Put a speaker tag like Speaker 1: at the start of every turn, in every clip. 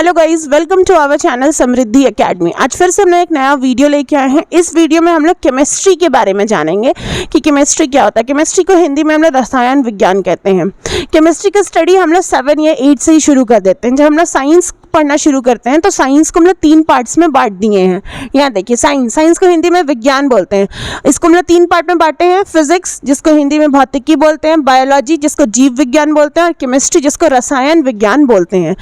Speaker 1: Hello guys, welcome to our channel Samriddhi academy. आज फिर से हम एक नया वीडियो लेके आए हैं। इस वीडियो में हम लोग केमिस्ट्री के बारे में जानेंगे कि केमिस्ट्री क्या होता है। केमिस्ट्री को हिंदी में हम लोग रसायन विज्ञान कहते हैं। केमिस्ट्री का स्टडी हम लोग 7 या 8 से ही शुरू कर देते हैं। जब हम लोग साइंस पढ़ना शुरू करते हैं तो साइंस को हम लोग 3 पार्ट्स में बांट दिए हैं। यहाँ देखिए, साइंस को हिंदी में विज्ञान बोलते हैं। इसको हम लोग 3 पार्ट में बांटे हैं। फिजिक्स, जिसको हिंदी में भौतिकी बोलते हैं, बायोलॉजी जिसको जीव विज्ञान बोलते हैं, और केमिस्ट्री जिसको रसायन विज्ञान बोलते हैं।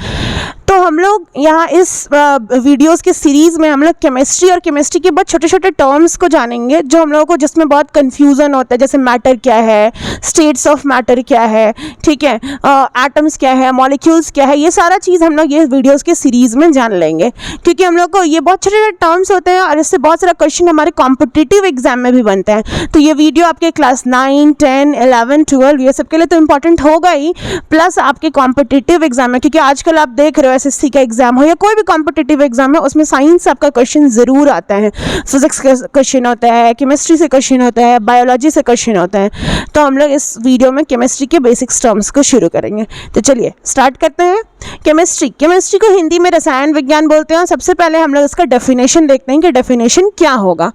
Speaker 1: तो हम लोग यहाँ इस वीडियोस के सीरीज़ में हम लोग केमिस्ट्री और केमिस्ट्री के बहुत छोटे छोटे टर्म्स को जानेंगे जो हम लोगों को जिसमें बहुत कन्फ्यूज़न होता है। जैसे मैटर क्या है, स्टेट्स ऑफ मैटर क्या है, ठीक है, एटम्स क्या है, मॉलिक्यूल्स क्या है, ये सारा चीज़ हम लोग ये वीडियोस के सीरीज़ में जान लेंगे। क्योंकि हम लोग को ये बहुत छोटे छोटे टर्म्स होते हैं और इससे बहुत सारा क्वेश्चन हमारे कॉम्पिटिटिव एग्जाम में भी बनते हैं। तो ये वीडियो आपके क्लास 9, 10, 11, 12 ये सब के लिए तो इम्पॉर्टेंट होगा ही, प्लस आपके कॉम्पिटिटिव एग्जाम में। क्योंकि आजकल आप देख रहे हो एसएससी का एग्जाम हो या कोई भी कॉम्पिटिटिव एग्जाम है, उसमें साइंस आपका क्वेश्चन ज़रूर आता है। फिजिक्स का क्वेश्चन होता है, केमिस्ट्री से क्वेश्चन होता है, बायोलॉजी से क्वेश्चन होता है। तो हम लोग इस वीडियो में केमिस्ट्री के बेसिक्स टर्म्स को शुरू करेंगे। तो चलिए स्टार्ट करते हैं। केमिस्ट्री को हिंदी में रसायन विज्ञान बोलते हैं। सबसे पहले हम लोग इसका डेफिनेशन देखते हैं कि डेफिनेशन क्या होगा।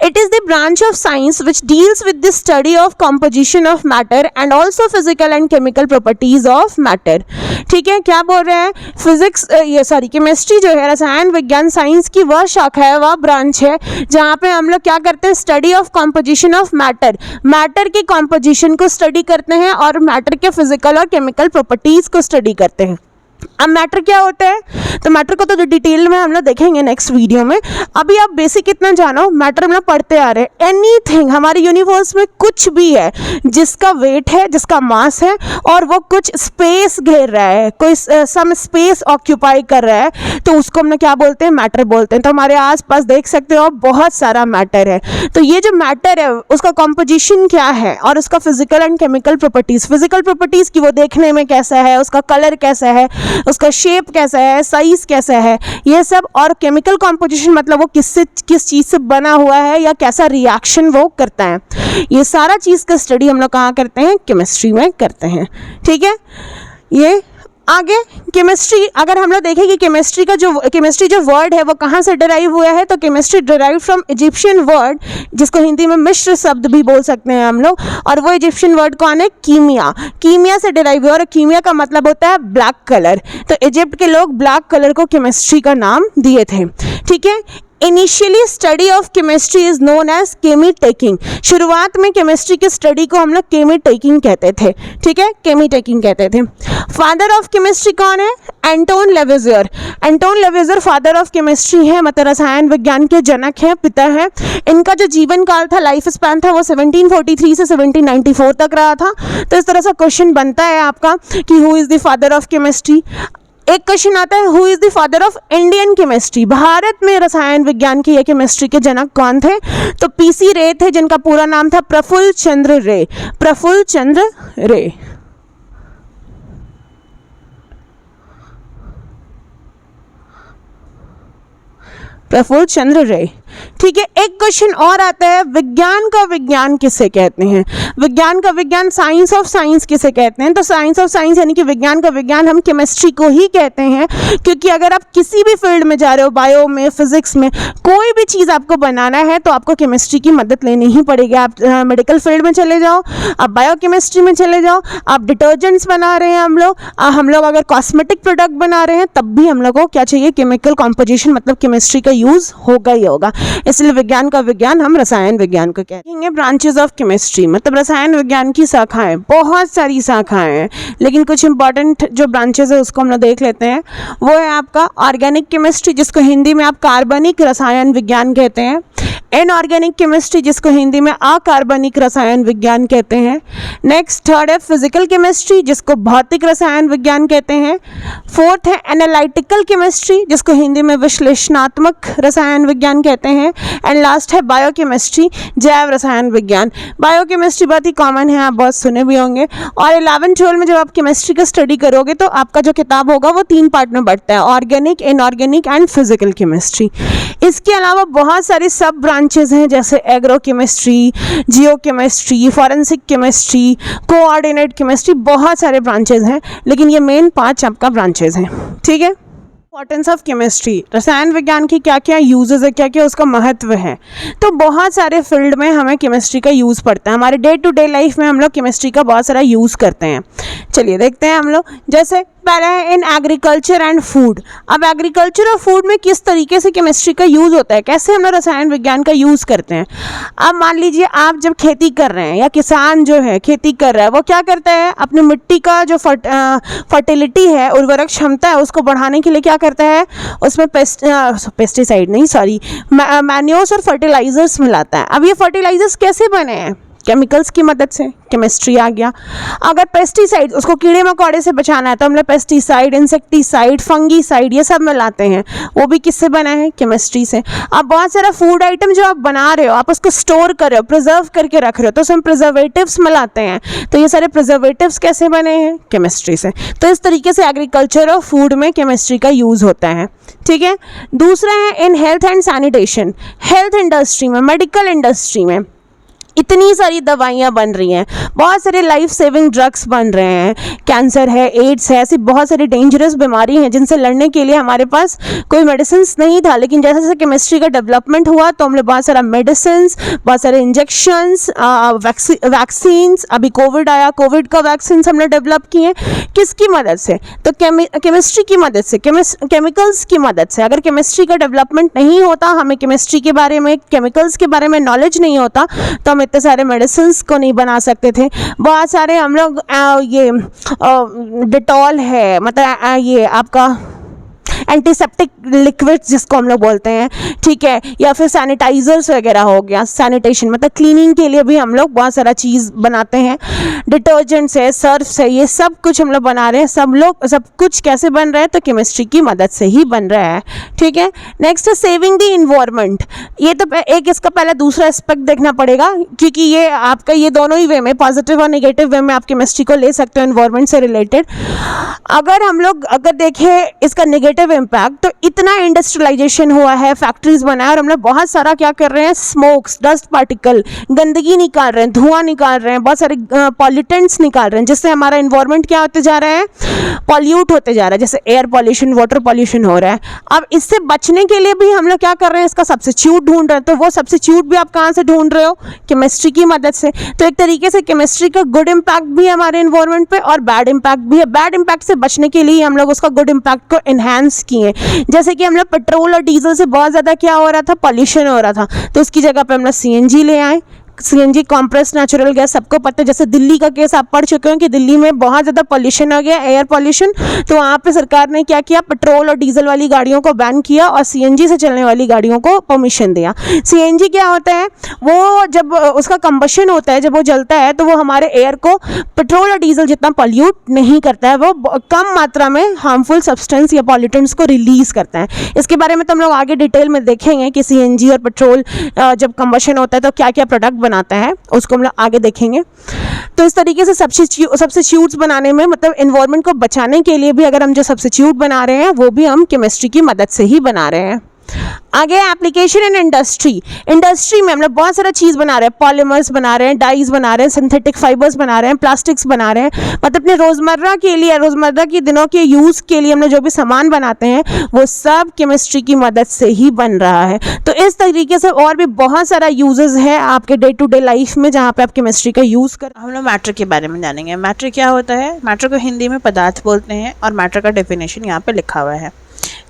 Speaker 1: It is the branch of science which deals with the study of composition of matter and also physical and chemical properties of matter. ठीक है, क्या बोल रहे हैं? केमिस्ट्री जो है, रसायन विज्ञान साइंस की वह शाखा है, वह ब्रांच है जहाँ पे हम लोग क्या करते हैं? Study of composition of matter की कंपोजिशन को स्टडी करते हैं और मैटर के फिजिकल और केमिकल प्रॉपर्टीज को स्टडी करते हैं। अब मैटर क्या होता है? तो मैटर को तो डिटेल में हम लोग देखेंगे नेक्स्ट वीडियो में। अभी आप बेसिक इतना जानो, मैटर हम लोग पढ़ते आ रहे हैं। एनीथिंग हमारे यूनिवर्स में कुछ भी है जिसका वेट है, जिसका मास है और वो कुछ स्पेस घेर रहा है, कोई सम स्पेस ऑक्यूपाई कर रहा है, तो उसको हम लोग क्या बोलते हैं? मैटर बोलते हैं। तो हमारे आसपास देख सकते हो बहुत सारा मैटर है। तो ये जो मैटर है उसका कॉम्पोजिशन क्या है और उसका physical and chemical properties, physical properties की वो देखने में कैसा है, उसका कलर कैसा है, उसका शेप कैसा है, साइज कैसा है, ये सब। और केमिकल कॉम्पोजिशन मतलब वो किस चीज़ से बना हुआ है या कैसा रिएक्शन वो करता है। ये सारा चीज़ का स्टडी हम लोग कहाँ करते हैं? केमिस्ट्री में करते हैं। ठीक है, ये आगे केमिस्ट्री अगर हम लोग देखें कि केमिस्ट्री जो वर्ड है वो कहाँ से डिराइव हुआ है, तो chemistry derive from Egyptian word, जिसको हिंदी में मिश्र शब्द भी बोल सकते हैं हम लोग। और वो इजिप्शियन वर्ड कौन है? कीमिया से डिराइव हुआ। और कीमिया का मतलब होता है ब्लैक कलर। तो इजिप्ट के लोग ब्लैक कलर को केमिस्ट्री का नाम दिए थे। ठीक है, initially study of chemistry is known as chemi taking. शुरुआत में केमिस्ट्री की स्टडी को हम लोग केमी टेकिंग कहते थे। ठीक है, केमी टेकिंग कहते थे। फादर ऑफ केमिस्ट्री कौन है? एंटोन लेवेज़र फादर ऑफ केमिस्ट्री है, मतलब रसायन विज्ञान के जनक हैं, पिता हैं। इनका जो जीवन काल था, लाइफ स्पैन था, वो 1743 से 1794 तक रहा था। तो इस तरह से क्वेश्चन बनता है आपका कि who is the father of chemistry. एक क्वेश्चन आता है, who is the father of Indian chemistry. Bharat में रसायन विज्ञान की या केमिस्ट्री के जनक कौन थे? तो पीसी रे थे, जिनका पूरा नाम था प्रफुल्ल चंद्र रे। प्रफुल्ल चंद्र रे। ठीक है, एक क्वेश्चन और आता है, विज्ञान का विज्ञान किसे कहते हैं? विज्ञान का विज्ञान, साइंस ऑफ साइंस किसे कहते हैं? तो साइंस ऑफ साइंस यानी कि विज्ञान का विज्ञान हम केमिस्ट्री को ही कहते हैं। क्योंकि अगर आप किसी भी फील्ड में जा रहे हो, बायो में, फिजिक्स में, कोई भी चीज़ आपको बनाना है तो आपको केमिस्ट्री की मदद लेनी ही पड़ेगी। आप मेडिकल फील्ड में चले जाओ, आप बायोकेमिस्ट्री में चले जाओ, आप डिटर्जेंट्स बना रहे हैं, हम लोग अगर कॉस्मेटिक प्रोडक्ट बना रहे हैं, तब भी हम लोग को क्या चाहिए? केमिकल कॉम्पोजिशन, मतलब केमिस्ट्री का यूज़ होगा ही होगा। इसलिए विज्ञान का विज्ञान हम रसायन विज्ञान को कहते हैं। ब्रांचेस ऑफ केमिस्ट्री मतलब रसायन विज्ञान की शाखाएं, बहुत सारी शाखाएं हैं, लेकिन कुछ इंपॉर्टेंट जो ब्रांचेस है उसको हम लोग देख लेते हैं। वो है आपका ऑर्गेनिक केमिस्ट्री, जिसको हिंदी में आप कार्बनिक रसायन विज्ञान कहते हैं। इनऑर्गेनिक केमिस्ट्री, जिसको हिंदी में अकार्बनिक रसायन विज्ञान कहते हैं। नेक्स्ट थर्ड है फिजिकल केमिस्ट्री, जिसको भौतिक रसायन विज्ञान कहते हैं। फोर्थ है एनालिटिकल केमिस्ट्री, जिसको हिंदी में विश्लेषणात्मक रसायन विज्ञान कहते हैं। एंड लास्ट है बायोकेमिस्ट्री, जैव रसायन विज्ञान। बायोकेमिस्ट्री बहुत ही कॉमन है, आप बहुत सुने भी होंगे। और 11-12 में जब आप केमिस्ट्री का स्टडी करोगे तो आपका जो किताब होगा वो 3 पार्ट में बढ़ता है, organic, inorganic and physical chemistry. इसके अलावा बहुत सारी सब ब्रांचेज हैं, जैसे agro chemistry, geo chemistry, forensic chemistry, coordinate chemistry, बहुत सारे ब्रांचेज हैं, लेकिन ये मेन 5 आपका ब्रांचेज हैं। ठीक है, इंपॉर्टेंस ऑफ केमिस्ट्री, रसायन विज्ञान की क्या क्या यूजेस है, क्या क्या उसका महत्व है। तो बहुत सारे फील्ड में हमें केमिस्ट्री का यूज़ पड़ता है, हमारे डे टू डे लाइफ में हम लोग केमिस्ट्री का बहुत सारा यूज़ करते हैं। चलिए देखते हैं हम लोग। जैसे पहला है इन एग्रीकल्चर एंड फूड। अब एग्रीकल्चर और फूड में किस तरीके से केमिस्ट्री का यूज़ होता है, कैसे हम लोग रसायन विज्ञान का यूज़ करते हैं। अब मान लीजिए आप जब खेती कर रहे हैं या किसान जो है खेती कर रहा है, वो क्या करता है, अपनी मिट्टी का जो फर्टिलिटी है, उर्वरक क्षमता है, उसको बढ़ाने के लिए क्या करता है, उसमें पेस्टिसाइड नहीं सॉरी मैन्योर्स और फर्टिलाइजर्स मिलाता है। अब ये फर्टिलाइजर्स कैसे बने हैं, केमिकल्स की मदद से, केमिस्ट्री आ गया। अगर पेस्टिसाइड, उसको कीड़े मकोड़े से बचाना है तो हम लोग पेस्टिसाइड, इंसेक्टिसाइड, फंगीसाइड ये सब मिलाते हैं, वो भी किससे बना है, केमिस्ट्री से। अब बहुत सारा फूड आइटम जो आप बना रहे हो, आप उसको स्टोर कर रहे हो, प्रिजर्व करके रख रहे हो, तो उसमें प्रिजर्वेटिव्स मिलाते हैं, तो ये सारे प्रिजर्वेटिव्स कैसे बने हैं, केमिस्ट्री से। तो इस तरीके से एग्रीकल्चर और फूड में केमिस्ट्री का यूज़ होता है। ठीक है। दूसरा है in health and sanitation. Health industry में, मेडिकल इंडस्ट्री में इतनी सारी दवाइयाँ बन रही हैं, बहुत सारे लाइफ सेविंग ड्रग्स बन रहे हैं, कैंसर है, एड्स है, ऐसी बहुत सारी डेंजरस बीमारी हैं जिनसे लड़ने के लिए हमारे पास कोई मेडिसिन्स नहीं था। लेकिन जैसे जैसे केमिस्ट्री का डेवलपमेंट हुआ तो हमने बहुत सारा मेडिसिन्स, बहुत सारे इंजेक्शंस, वैक्सीन्स, अभी कोविड आया, कोविड का वैक्सीन्स हमने डेवलप किए। किसकी मदद से, तो केमिस्ट्री की मदद से, केमिकल्स की मदद से। अगर केमिस्ट्री का डेवलपमेंट नहीं होता, हमें केमिस्ट्री के बारे में, केमिकल्स के बारे में नॉलेज नहीं होता, तो हम इतने सारे मेडिसिन्स को नहीं बना सकते थे। बहुत सारे हम लोग ये डिटॉल है, मतलब ये आपका एंटीसेप्टिक लिक्विड जिसको हम लोग बोलते हैं, ठीक है, या फिर सैनिटाइजर्स वगैरह हो गया, सैनिटेशन मतलब क्लीनिंग के लिए भी हम लोग बहुत सारा चीज़ बनाते हैं, डिटर्जेंट्स है, सर्फ्स है, ये सब कुछ हम लोग बना रहे हैं। सब कुछ कैसे बन रहा है, तो केमिस्ट्री की मदद से ही बन रहा है। ठीक है। नेक्स्ट है सेविंग द इन्वायरमेंट। ये तो एक इसका पहले दूसरा एस्पेक्ट देखना पड़ेगा, क्योंकि ये आपका ये दोनों ही वे में, पॉजिटिव और नेगेटिव वे में आप केमिस्ट्री को ले सकते हो इन्वायरमेंट से रिलेटेड। अगर देखें इसका नेगेटिव इम्पैक्ट, तो इतना इंडस्ट्रियलाइजेशन हुआ है, फैक्ट्रीज बनाए, और हम लोग बहुत सारा क्या कर रहे हैं, स्मोक्स, डस्ट पार्टिकल, गंदगी निकाल रहे हैं, धुआं निकाल रहे हैं, बहुत सारे पॉल्यूटेंट्स निकाल रहे हैं, जिससे हमारा इन्वायरमेंट क्या होते जा रहा है, पॉल्यूट होते जा रहा है। जैसे एयर पॉल्यूशन, वाटर पॉल्यूशन हो रहा है। अब इससे बचने के लिए भी हम लोग क्या कर रहे हैं, इसका सब्स्टिट्यूट ढूंढ रहे हैं। तो वो सब्स्टिट्यूट भी आप कहाँ से ढूंढ रहे हो, केमिस्ट्री की मदद से। तो एक तरीके से केमिस्ट्री का गुड इम्पैक्ट भी है हमारे इन्वायरमेंट पे, और बैड इम्पैक्ट भी है। बैड इम्पैक्ट से बचने के लिए हम लोग उसका गुड इम्पैक्ट को एनहांस किए। जैसे कि हम लोग पेट्रोल और डीजल से बहुत ज़्यादा क्या हो रहा था, पॉल्यूशन हो रहा था, तो उसकी जगह पे हम लोग सीएनजी ले आए। सीएनजी कॉम्प्रेस नेचुरल गैस, सबको पता है। जैसे दिल्ली का केस आप पढ़ चुके हो कि दिल्ली में बहुत ज़्यादा पॉल्यूशन हो गया, एयर पॉल्यूशन, तो वहाँ पे सरकार ने क्या किया, पेट्रोल और डीजल वाली गाड़ियों को बैन किया और सीएनजी से चलने वाली गाड़ियों को परमिशन दिया। सीएनजी क्या होता है, वो जब उसका कंबशन होता है, जब वो जलता है, तो वो हमारे एयर को पेट्रोल और डीजल जितना पॉल्यूट नहीं करता है, वो कम मात्रा में हार्मफुल सब्सटेंस या पॉल्यूटेंट्स को रिलीज करता है। इसके बारे में तो हम लोग आगे डिटेल में देखेंगे कि सीएनजी और पेट्रोल जब कंबशन होता है तो क्या क्या प्रोडक्ट बनाता है, उसको हम लोग आगे देखेंगे। तो इस तरीके से सब्स्टिट्यूट्स बनाने में, मतलब एनवायरनमेंट को बचाने के लिए भी अगर हम जो सब्स्टिट्यूट बना रहे हैं, वो भी हम केमिस्ट्री की मदद से ही बना रहे हैं। आगे एप्लीकेशन इन इंडस्ट्री। इंडस्ट्री में हम लोग बहुत सारा चीज़ बना रहे हैं, पॉलीमर्स बना रहे हैं, डाइज बना रहे हैं, सिंथेटिक फाइबर्स बना रहे हैं, प्लास्टिक्स बना रहे हैं। मतलब अपने रोज़मर्रा के लिए, रोज़मर्रा के दिनों के यूज़ के लिए हम लोग जो भी सामान बनाते हैं, वो सब केमिस्ट्री की मदद से ही बन रहा है। तो इस तरीके से और भी बहुत सारा यूजेस है आपके डे टू डे लाइफ में, जहाँ पे आप केमिस्ट्री का यूज़ कर।
Speaker 2: हम लोग मैटर के बारे में जानेंगे। मैटर क्या होता है? मैटर को हिंदी में पदार्थ बोलते हैं, और मैटर का डेफिनेशन यहाँ पे लिखा हुआ है।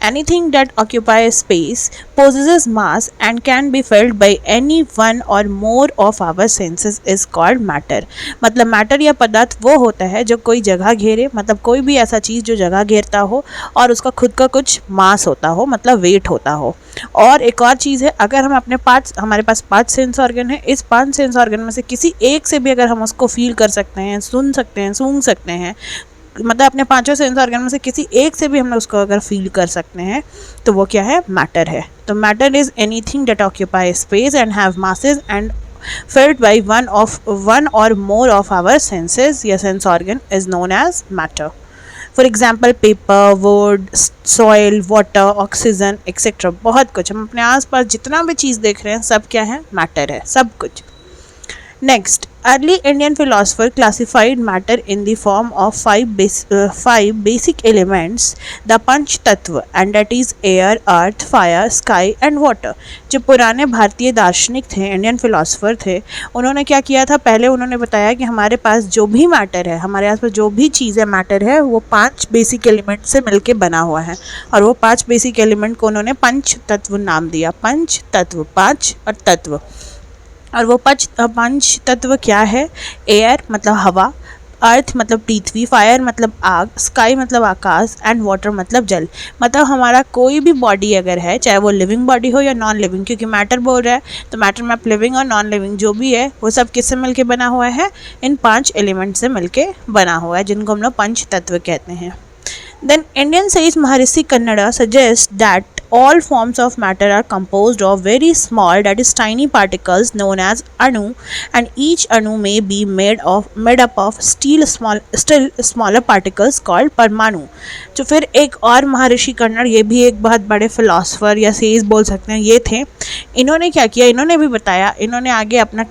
Speaker 2: Anything that occupies space, possesses mass and can be felt by any one or more of our senses is called matter। मतलब मैटर या पदार्थ वो होता है जो कोई जगह घेरे, मतलब कोई भी ऐसा चीज़ जो जगह घेरता हो और उसका खुद का कुछ मास होता हो, मतलब वेट होता हो। और एक और चीज़ है, अगर हम अपने हमारे पास 5 सेंस ऑर्गन है, इस 5 सेंस ऑर्गन में से किसी एक से भी अगर हम उसको फील कर सकते हैं, सुन सकते हैं, सूंघ सकते हैं, मतलब अपने 5 सेंस ऑर्गन में से किसी एक से भी हम लोग उसको अगर फील कर सकते हैं, तो वो क्या है? मैटर है। तो matter is anything that occupy space and have masses and felt by one or more of our senses या sense organ is known as matter। For example paper, would, soil, water, oxygen etcetera, बहुत कुछ। हम अपने आसपास जितना भी चीज़ देख रहे हैं, सब क्या है? मैटर है, सब कुछ। Next, early Indian philosopher classified matter in the form of five basic elements, the Panch Tattva, and that is air, earth, fire, sky and water. जो पुराने भारतीय दार्शनिक थे, इंडियन फिलोसोफर थे, उन्होंने क्या किया था, पहले उन्होंने बताया कि हमारे पास जो भी मैटर है, हमारे आसपास जो भी चीज़ें मैटर है, वो 5 बेसिक एलिमेंट से मिलके बना हुआ है, और वो 5 बेसिक एलिमेंट को उन्होंने पंच तत्व नाम दिया. पंच तत्व, 5 और तत्व. और वो पंच तत्व क्या है? एयर मतलब हवा, अर्थ मतलब पृथ्वी, फायर मतलब आग, स्काई मतलब आकाश एंड वाटर मतलब जल. मतलब हमारा कोई भी बॉडी अगर है, चाहे वो लिविंग बॉडी हो या नॉन लिविंग, क्योंकि मैटर बोल रहा है तो मैटर में आप लिविंग और नॉन लिविंग जो भी है वो सब किससे मिलके बना हुआ है? इन 5 एलिमेंट से मिलके बना हुआ है, जिनको हम लोग पंच तत्व कहते हैं. Then Indian sage Maharishi Kannada suggests that all forms of matter are composed of very small, that is tiny particles known as anu, and each anu may be made up of still smaller particles called परमाणु. तो फिर एक और महर्षि कन्नड़, ये भी एक बहुत बड़े फिलोसोफर या सेज बोल सकते हैं, ये थे. इन्होंने क्या किया, इन्होंने भी बताया, इन्होंने आगे अपना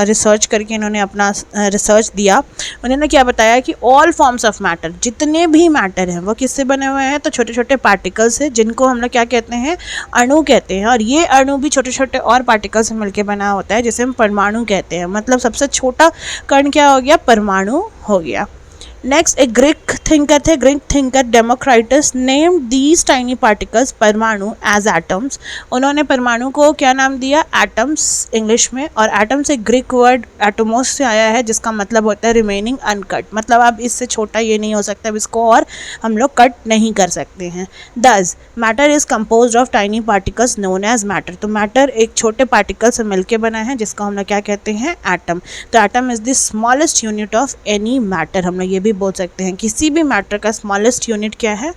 Speaker 2: रिसर्च करके इन्होंने अपना रिसर्च दिया. उन्होंने क्या बताया कि ऑल फॉर्म्स ऑफ मैटर, जितने भी मैटर हैं वो किससे बने हुए हैं? तो छोटे छोटे पार्टिकल्स है, जिनको हम लोग क्या कहते हैं? अणु कहते हैं. और ये अणु भी छोटे छोटे और पार्टिकल से मिलकर बना होता है, जिसे हम परमाणु कहते हैं. मतलब सबसे छोटा कण क्या हो गया? परमाणु हो गया. नेक्स्ट, एक ग्रीक थिंकर थे, Greek thinker Democritus named these tiny particles परमाणु एज एटम्स. उन्होंने परमाणु को क्या नाम दिया? एटम्स इंग्लिश में. और एटम्स एक ग्रीक वर्ड एटोमोस से आया है, जिसका मतलब होता है रिमेनिंग अनकट. मतलब अब इससे छोटा ये नहीं हो सकता, अब इसको और हम लोग कट नहीं कर सकते हैं. Thus, matter is composed of tiny particles known as matter. तो मैटर एक छोटे पार्टिकल से मिलकर बना है, जिसको हम लोग क्या कहते हैं? एटम. तो atom is the smallest unit of any matter. हम लोग ये भी बोल सकते हैं किसी भी मैटर का स्मॉलेस्ट यूनिट क्या है?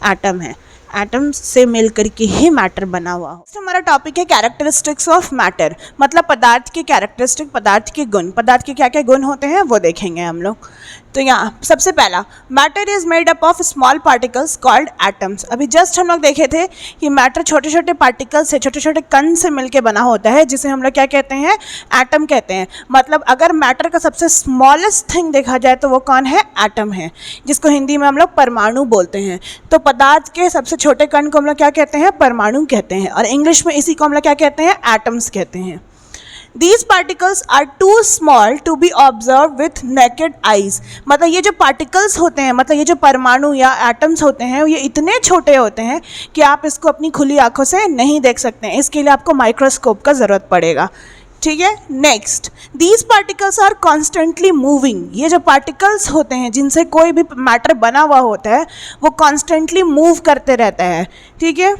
Speaker 2: एटम है. एटम से मिलकर के ही मैटर बना हुआ हो. हमारा टॉपिक है कैरेक्टरिस्टिक्स ऑफ मैटर, मतलब पदार्थ के कैरेक्टरिस्टिक, पदार्थ के गुण. पदार्थ के क्या क्या गुण होते हैं वो देखेंगे हम लोग. तो यहाँ सबसे पहला, matter is made up of small particles called atoms. अभी जस्ट हम लोग देखे थे कि मैटर छोटे छोटे पार्टिकल्स से, छोटे छोटे कण से मिलके बना होता है, जिसे हम लोग क्या कहते हैं? एटम कहते हैं. मतलब अगर मैटर का सबसे स्मॉलेस्ट थिंग देखा जाए तो वो कौन है? एटम है, जिसको हिंदी में हम लोग परमाणु बोलते हैं. तो पदार्थ के सबसे छोटे कण को हम लोग क्या कहते हैं? परमाणु कहते हैं. और इंग्लिश में इसी को हम लोग क्या कहते हैं? एटम्स कहते हैं. These particles are too small to be observed with naked eyes. मतलब ये जो पार्टिकल्स होते हैं, मतलब ये जो परमाणु या एटम्स होते हैं, ये इतने छोटे होते हैं कि आप इसको अपनी खुली आंखों से नहीं देख सकते हैं. इसके लिए आपको माइक्रोस्कोप का ज़रूरत पड़ेगा. ठीक है. Next, these particles are constantly moving. ये जो पार्टिकल्स होते हैं जिनसे कोई भी मैटर बना हुआ होता है, वो कॉन्स्टेंटली मूव करते रहता है. ठीक है.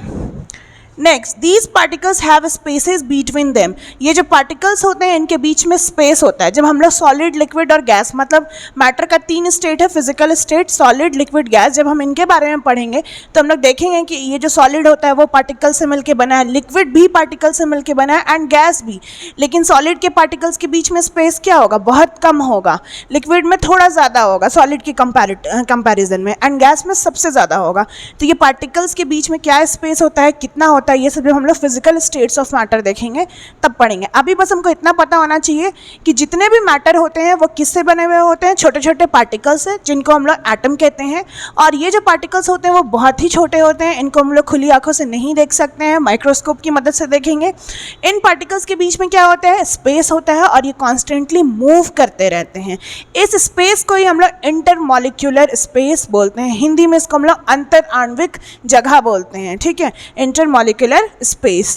Speaker 2: Next, these particles have spaces between them. ये जो पार्टिकल्स होते हैं इनके बीच में स्पेस होता है. जब हम लोग सॉलिड, लिक्विड और गैस, मतलब मैटर का 3 स्टेट है, physical state, solid, liquid, gas. जब हम इनके बारे में पढ़ेंगे तो हम लोग देखेंगे कि ये जो सॉलिड होता है वो पार्टिकल से मिलके बना है, लिक्विड भी पार्टिकल से मिलके बना है एंड गैस भी. लेकिन सॉलिड के पार्टिकल्स के बीच में स्पेस क्या होगा? बहुत कम होगा. लिक्विड में थोड़ा ज़्यादा होगा सॉलिड के कंपैरिजन में, एंड गैस में सबसे ज़्यादा होगा. तो ये पार्टिकल्स के बीच में क्या स्पेस होता है, कितना होता है, ये सब जब हम लोग फिजिकल स्टेट्स ऑफ मैटर देखेंगे तब पढ़ेंगे. अभी बस हमको इतना पता होना चाहिए कि जितने भी मैटर होते हैं वो किससे बने हुए होते हैं? छोटे छोटे पार्टिकल्स से, जिनको हम लोग एटम कहते हैं. और ये जो पार्टिकल्स होते हैं वो बहुत ही छोटे होते हैं, इनको हम लोग खुली आंखों से नहीं देख सकते हैं, माइक्रोस्कोप की मदद से देखेंगे. इन पार्टिकल्स के बीच में क्या होता है? स्पेस होता है, और ये कॉन्स्टेंटली मूव करते रहते हैं. इस स्पेस को ही हम लोग इंटरमॉलिक्यूलर स्पेस बोलते हैं. हिंदी में इसको हम लोग अंतर आणविक जगह बोलते हैं. ठीक है, intermolecular space.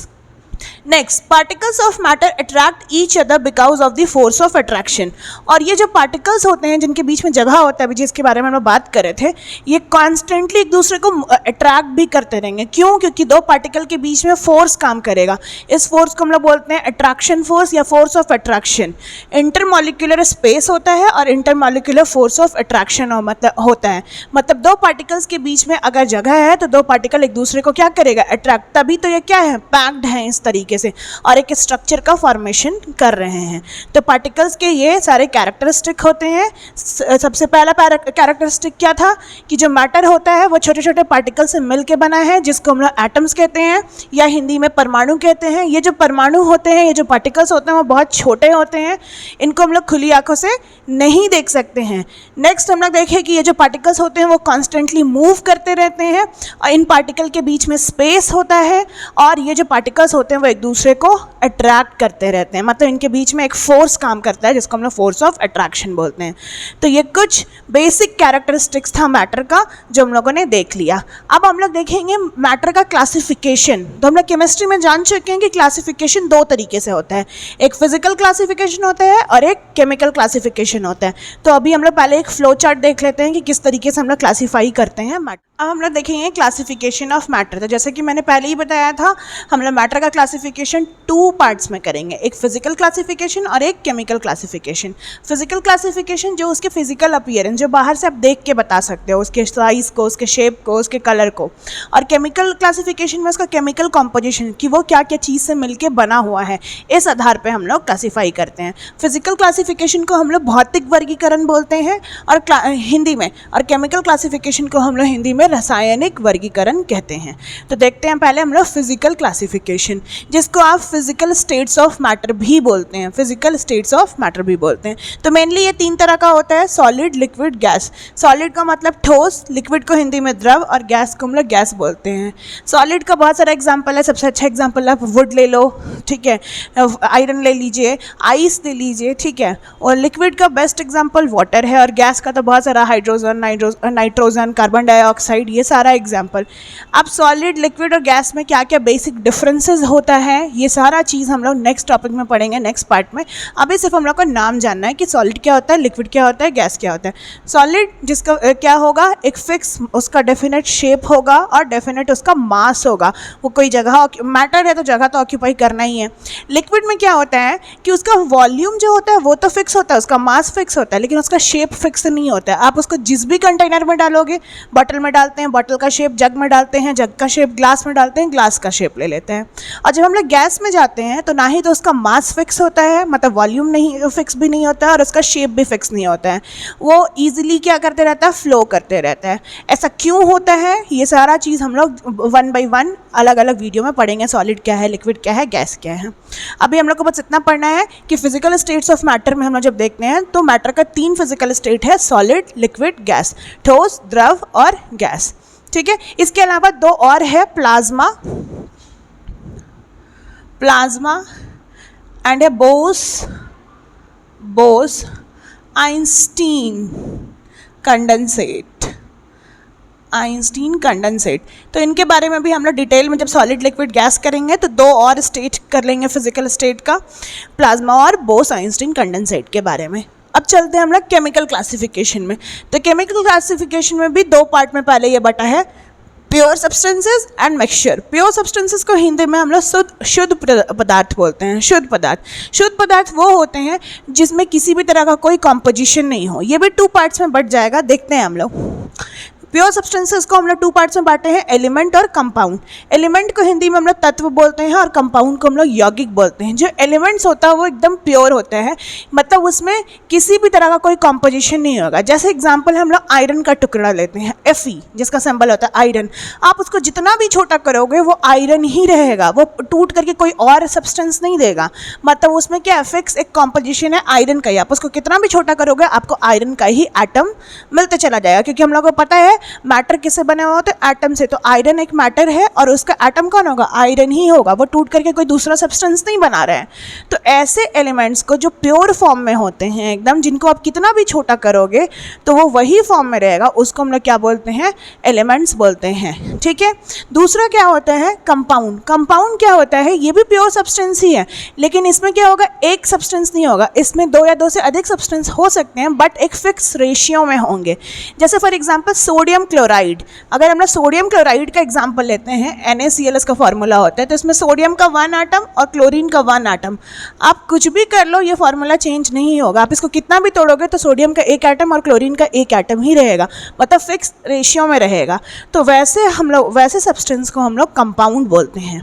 Speaker 2: Next, particles of matter attract each other because of the force of attraction. और ये जो पार्टिकल्स होते हैं जिनके बीच में जगह होता है, अभी जिसके बारे में हम बात कर रहे थे, ये कॉन्स्टेंटली एक दूसरे को अट्रैक्ट भी करते रहेंगे. क्यों? क्योंकि दो पार्टिकल के बीच में फोर्स काम करेगा. इस फोर्स को हम लोग बोलते हैं अट्रैक्शन फोर्स या force of attraction. Intermolecular space होता है और इंटरमॉलिक्यूलर फोर्स ऑफ अट्रैक्शन होता है. मतलब दो पार्टिकल्स के बीच में अगर जगह है तो दो पार्टिकल एक दूसरे को क्या करेगा? अट्रैक्ट. तभी तो ये क्या है? पैक्ड है इस तरीके तरीके से और एक स्ट्रक्चर का फॉर्मेशन कर रहे हैं। तो पार्टिकल्स के ये सारे कैरेक्टरिस्टिक होते हैं। सबसे पहला कैरेक्टरिस्टिक क्या था कि जो मैटर होता है वो छोटे छोटे पार्टिकल से मिल के बना है, जिसको हम लोग एटम्स कहते हैं या हिंदी में परमाणु कहते हैं। ये जो परमाणु होते हैं, ये जो पार्टिकल्स होते हैं वो बहुत छोटे होते हैं, इनको हम लोग खुली आंखों से नहीं देख सकते हैं। नेक्स्ट हम लोग देखें कि ये जो पार्टिकल्स होते हैं वो कॉन्स्टेंटली मूव करते रहते हैं और इन पार्टिकल के बीच में स्पेस होता है और ये जो पार्टिकल्स होते हैं वो एक दूसरे को अट्रैक्ट करते रहते हैं, मतलब इनके बीच में एक फोर्स काम करता है जिसको हम लोग फोर्स ऑफ अट्रैक्शन बोलते हैं। तो ये कुछ बेसिक कैरेक्टरिस्टिक्स था मैटर का जो हम लोगों ने देख लिया। अब हम लोग देखेंगे मैटर का क्लासिफिकेशन। तो हम लोग केमिस्ट्री में जान चुके हैं कि क्लासिफिकेशन दो तरीके से होता है, एक फिजिकल क्लासिफिकेशन होता है और एक केमिकल क्लासिफिकेशन होता है। तो अभी हम लोग पहले एक फ्लो चार्ट देख लेते हैं कि किस तरीके से हम लोग क्लासीफाई करते हैं मैटर। अब हम लोग देखेंगे क्लासिफिकेशन ऑफ मैटर। तो जैसे कि मैंने पहले ही बताया था, हम लोग मैटर का क्लासिफिकेशन 2 पार्ट्स में करेंगे, एक फिजिकल क्लासिफिकेशन और एक केमिकल क्लासिफिकेशन। फिजिकल क्लासिफिकेशन जो उसके फिजिकल अपीयरेंस, जो बाहर से आप देख के बता सकते हो, उसके साइज़ को, उसके शेप को, उसके कलर को। और केमिकल क्लासिफिकेशन में उसका केमिकल कॉम्पोजिशन, कि वो क्या क्या चीज़ से मिलके बना हुआ है, इस आधार पर हम लोग क्लासीफाई करते हैं। फिजिकल क्लासिफिकेशन को हम लोग भौतिक वर्गीकरण बोलते हैं और हिंदी में, और केमिकल क्लासिफिकेशन को हम लोग हिंदी में रासायनिक वर्गीकरण कहते हैं। तो देखते हैं पहले हम लोग फिजिकल क्लासिफिकेशन, जिसको आप फिजिकल स्टेट्स ऑफ मैटर भी बोलते हैं, फिजिकल स्टेट्स ऑफ मैटर भी बोलते हैं। तो मेनली ये 3 तरह का होता है, सॉलिड, लिक्विड, गैस। सॉलिड का मतलब ठोस, लिक्विड को हिंदी में द्रव और गैस को हम लोग गैस बोलते हैं। सॉलिड का बहुत सारा एग्जाम्पल है, सबसे अच्छा एग्जाम्पल आप वुड ले लो, ठीक है, आयरन ले लीजिए, आइस ले लीजिए, ठीक है। और लिक्विड का बेस्ट एग्जाम्पल वाटर है और गैस का तो बहुत सारा हाइड्रोजन, नाइट्रोजन, कार्बन डाइऑक्साइड, ये सारा एग्जाम्पल। अब सॉलिड, लिक्विड और गैस में क्या क्या बेसिक डिफरेंसेस होता है, ये सारा चीज़ हम लोग नेक्स्ट टॉपिक में पढ़ेंगे, नेक्स्ट पार्ट में। अभी सिर्फ हम लोग को नाम जानना है कि सॉलिड क्या होता है, लिक्विड क्या होता है, गैस क्या होता है। सॉलिड जिसका क्या होगा, एक फिक्स उसका डेफिनेट शेप होगा और डेफिनेट उसका मास होगा, वो कोई जगह, मैटर है तो जगह तो ऑक्यूपाई करना ही है। लिक्विड में क्या होता है कि उसका वॉल्यूम जो होता है वो तो फिक्स होता है, उसका मास फिक्स होता है, लेकिन उसका शेप फिक्स नहीं होता है। आप उसको जिस भी कंटेनर में डालोगे, बॉटल में डालते हैं, बॉटल का शेप जग में डालते हैं, जग का शेप ग्लास में डालते हैं, ग्लास का शेप ले लेते हैं। और जब हम लोग गैस में जाते हैं तो ना ही तो उसका मास फिक्स होता है, मतलब वॉल्यूम नहीं फिक्स भी नहीं होता है, और उसका शेप भी फिक्स नहीं होता है, वो ईजिली क्या करते रहता है, फ्लो करते रहता है। ऐसा क्यों होता है, ये सारा चीज़ हम लोग 1 by 1 अलग अलग वीडियो में पढ़ेंगे, सॉलिड क्या है, लिक्विड क्या है, गैस क्या है। अभी हम लोग को बस इतना पढ़ना है कि फिजिकल स्टेट्स ऑफ मैटर में हम लोग जब देखते हैं तो मैटर का 3 फिजिकल स्टेट है, सॉलिड, लिक्विड, गैस, ठोस, द्रव और गैस, ठीक है। इसके अलावा 2 और है, plasma and A Bose Einstein condensate. तो इनके बारे में भी हम लोग डिटेल में जब सॉलिड, लिक्विड, गैस करेंगे तो 2 और स्टेट कर लेंगे फिजिकल स्टेट का, प्लाज्मा और बोस आइंस्टीन कंडेंसेट के बारे में। अब चलते हैं हम लोग केमिकल क्लासिफिकेशन में। तो केमिकल क्लासिफिकेशन में भी 2 पार्ट में पहले ये बटा है, pure substances and mixture. Pure substances को हिंदी में हम लोग शुद्ध पदार्थ बोलते हैं। शुद्ध पदार्थ वो होते हैं जिसमें किसी भी तरह का कोई कॉम्पोजिशन नहीं हो। ये भी 2 पार्ट्स में बट जाएगा, देखते हैं हम लोग। प्योर सब्सटेंसेस को हम लोग 2 पार्ट्स में बांटे हैं, एलिमेंट और कंपाउंड। एलिमेंट को हिंदी में हम लोग तत्व बोलते हैं और कंपाउंड को हम लोग यौगिक बोलते हैं। जो एलिमेंट्स होता है वो एकदम प्योर होता है, मतलब उसमें किसी भी तरह का कोई कॉम्पोजिशन नहीं होगा। जैसे एग्जांपल हम लोग आयरन का टुकड़ा लेते हैं, Fe जिसका सिंबल होता है आयरन। आप उसको जितना भी छोटा करोगे वो आयरन ही रहेगा, वो टूट करके कोई और सब्सटेंस नहीं देगा, मतलब उसमें क्या फिक्स एक कॉम्पोजिशन है आयरन का ही। आप उसको कितना भी छोटा करोगे आपको आयरन का ही एटम मिलते चला जाएगा, क्योंकि हम लोग को पता है मैटर किससे बने हुआ होता है, एटम से। तो आयरन एक मैटर है और उसका एटम कौन होगा, आयरन ही होगा, वो टूट करके कोई दूसरा सब्सटेंस नहीं बना रहे हैं। तो ऐसे एलिमेंट्स को जो प्योर फॉर्म में होते हैं एकदम, जिनको आप कितना भी छोटा करोगे तो वो वही फॉर्म में रहेगा, उसको हम लोग क्या बोलते हैं, एलिमेंट्स बोलते हैं, ठीक है। दूसरा क्या होता है, कंपाउंड। कंपाउंड क्या होता है, ये भी प्योर सब्सटेंस ही है, लेकिन इसमें क्या होगा, एक सब्सटेंस नहीं होगा, इसमें 2 या 2 से अधिक सब्सटेंस हो सकते हैं, बट एक फिक्स रेशियो में होंगे। जैसे फॉर एग्जांपल सोडियम क्लोराइड। अगर हम लोग सोडियम क्लोराइड का एग्जांपल लेते हैं, NaCl का फॉर्मूला होता है, तो इसमें सोडियम का 1 एटम और क्लोरीन का 1 एटम। आप कुछ भी कर लो ये फॉर्मूला चेंज नहीं होगा, आप इसको कितना भी तोड़ोगे तो सोडियम का 1 एटम और क्लोरीन का 1 एटम ही रहेगा, मतलब फिक्स रेशियो में रहेगा। तो वैसे सब्सटेंस को हम लोग कंपाउंड बोलते हैं।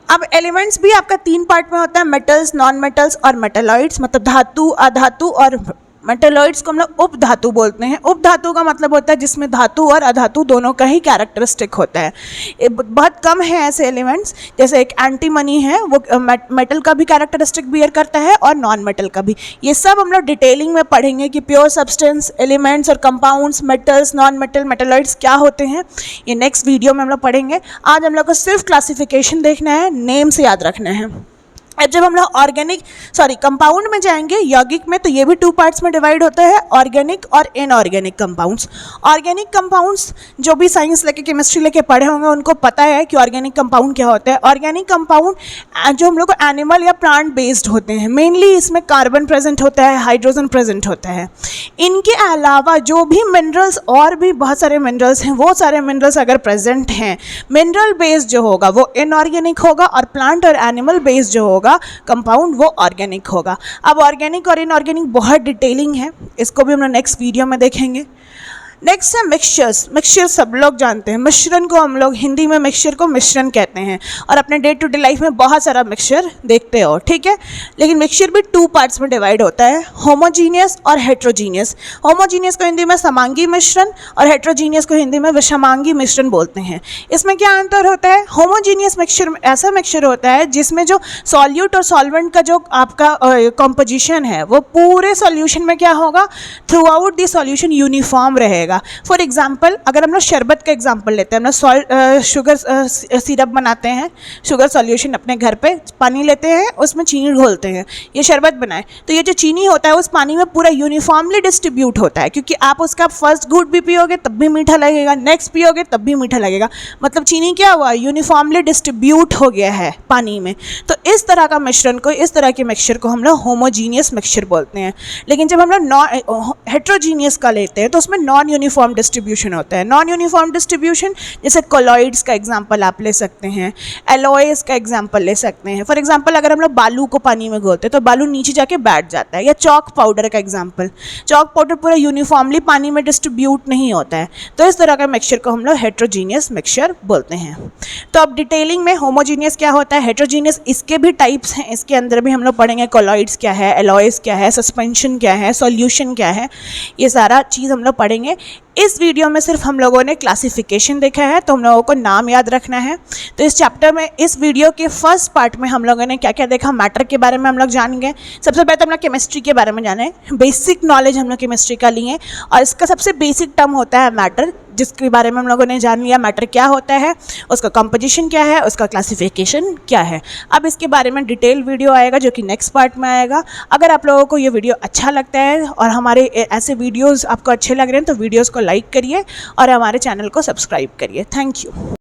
Speaker 2: अब एलिमेंट्स भी आपका 3 पार्ट में होता है, मेटल्स, नॉन मेटल्स और मेटालॉइड्स, मतलब धातु, अधातु और मेटालॉइड्स को हम लोग उपधातु बोलते हैं। उपधातु का मतलब होता है जिसमें धातु और अधातु दोनों का ही कैरेक्टरिस्टिक होता है। बहुत कम है ऐसे एलिमेंट्स, जैसे एक एंटीमनी है वो मेटल का भी कैरेक्टरिस्टिक बियर करता है और नॉन मेटल का भी। ये सब हम लोग डिटेलिंग में पढ़ेंगे कि प्योर सब्सटेंस, एलिमेंट्स और compounds, metals, non metal, metalloids क्या होते हैं, ये नेक्स्ट वीडियो में हम लोग पढ़ेंगे। आज हम लोग को सिर्फ क्लासिफिकेशन देखना है, नेम से याद रखना है। अब जब हम लोग कंपाउंड में जाएंगे, यौगिक में, तो ये भी 2 पार्ट्स में डिवाइड होता है, ऑर्गेनिक और इनऑर्गेनिक कंपाउंड्स। ऑर्गेनिक कंपाउंड्स जो भी साइंस लेके, केमिस्ट्री लेके पढ़े होंगे उनको पता है कि ऑर्गेनिक कंपाउंड क्या होता है। ऑर्गेनिक कंपाउंड जो हम लोग को एनिमल या प्लांट बेस्ड होते हैं, मेनली इसमें कार्बन प्रेजेंट होता है, हाइड्रोजन प्रेजेंट होता है। इनके अलावा जो भी मिनरल्स, और भी बहुत सारे मिनरल्स हैं, वो सारे मिनरल्स अगर प्रेजेंट हैं, मिनरल बेस्ड जो होगा वो इनऑर्गेनिक होगा, और प्लांट और एनिमल बेस्ड जो होगा कंपाउंड वो ऑर्गेनिक होगा। अब ऑर्गेनिक और इनऑर्गेनिक बहुत डिटेलिंग है, इसको भी हम लोग नेक्स्ट वीडियो में देखेंगे। नेक्स्ट है मिक्सचर्स। मिक्सचर सब लोग जानते हैं, मिश्रण को हम लोग हिंदी में मिक्सचर को मिश्रण कहते हैं, और अपने डे टू डे लाइफ में बहुत सारा मिक्सचर देखते हो, ठीक है। लेकिन मिक्सचर भी 2 पार्ट्स में डिवाइड होता है, होमोजीनियस और हेट्रोजीनियस। होमोजीनियस को हिंदी में समांगी मिश्रण और हेट्रोजीनियस को हिंदी में विषमांगी मिश्रण बोलते हैं। इसमें क्या अंतर होता है? होमोजीनियस मिक्सचर ऐसा मिक्सचर होता है जिसमें जो सॉल्यूट और सॉल्वेंट का जो आपका कॉम्पोजिशन है वो पूरे सॉल्यूशन में क्या होगा, through out the solution uniform रहेगा। फॉर एग्जाम्पल, अगर हम लोग शरबत का एग्जाम्पल लेते हैं, हम लोग शुगर सिरप बनाते हैं, शुगर सॉल्यूशन अपने घर पे, पानी लेते हैं, उसमें चीनी घोलते हैं, ये शरबत बनाए, तो ये जो चीनी होता है उस पानी में पूरा यूनिफॉर्मली डिस्ट्रीब्यूट होता है, क्योंकि आप उसका फर्स्ट घूंट भी पियोगे तब भी मीठा लगेगा, नेक्स्ट पियोगे तब भी मीठा लगेगा, मतलब चीनी क्या हुआ, यूनिफॉर्मली डिस्ट्रीब्यूट हो गया है पानी में। तो इस तरह का मिश्रण को, इस तरह के मिक्सचर को हम लोग होमोजीनियस मिक्सचर बोलते हैं। लेकिन जब हम लोग हेट्रोजीनियस का लेते हैं तो उसमें नॉन यूनिफॉर्म डिस्ट्रीब्यूशन होता है। नॉन यूनिफॉर्म डिस्ट्रीब्यूशन जैसे कोलॉइड्स का एग्जांपल आप ले सकते हैं, एलॉयज का एग्जांपल ले सकते हैं। फॉर एग्जांपल, अगर हम लोग बालू को पानी में घोलते हैं तो बालू नीचे जाके बैठ जाता है, या चॉक पाउडर का एग्जांपल, चॉक पाउडर पूरा यूनिफॉर्मली पानी में डिस्ट्रीब्यूट नहीं होता है। तो इस तरह का मिक्सचर को हम लोग हेट्रोजीनियस मिक्सचर बोलते हैं। तो अब डिटेलिंग में होमोजीनियस क्या होता है, हेट्रोजीनियस, इसके भी टाइप्स हैं, इसके अंदर भी हम लोग पढ़ेंगे कोलॉइड्स क्या है, एलॉयज क्या है, सस्पेंशन क्या है, सॉल्यूशन क्या है, ये सारा चीज़ हम लोग पढ़ेंगे। इस वीडियो में सिर्फ हम लोगों ने क्लासिफिकेशन देखा है, तो हम लोगों को नाम याद रखना है। तो इस चैप्टर में, इस वीडियो के फर्स्ट पार्ट में हम लोगों ने क्या क्या देखा, मैटर के बारे में हम लोग जानेंगे। सबसे पहले तो हम लोग केमिस्ट्री के बारे में जाने, बेसिक नॉलेज हम लोग केमिस्ट्री का लिए, और इसका सबसे बेसिक टर्म होता है मैटर, जिसके बारे में हम लोगों ने जान लिया मैटर क्या होता है, उसका कंपोजिशन क्या है, उसका क्लासिफिकेशन क्या है। अब इसके बारे में डिटेल वीडियो आएगा जो कि नेक्स्ट पार्ट में आएगा। अगर आप लोगों को ये वीडियो अच्छा लगता है और हमारे ऐसे वीडियोस आपको अच्छे लग रहे हैं तो वीडियोस को लाइक करिए और हमारे चैनल को सब्सक्राइब करिए। Thank you.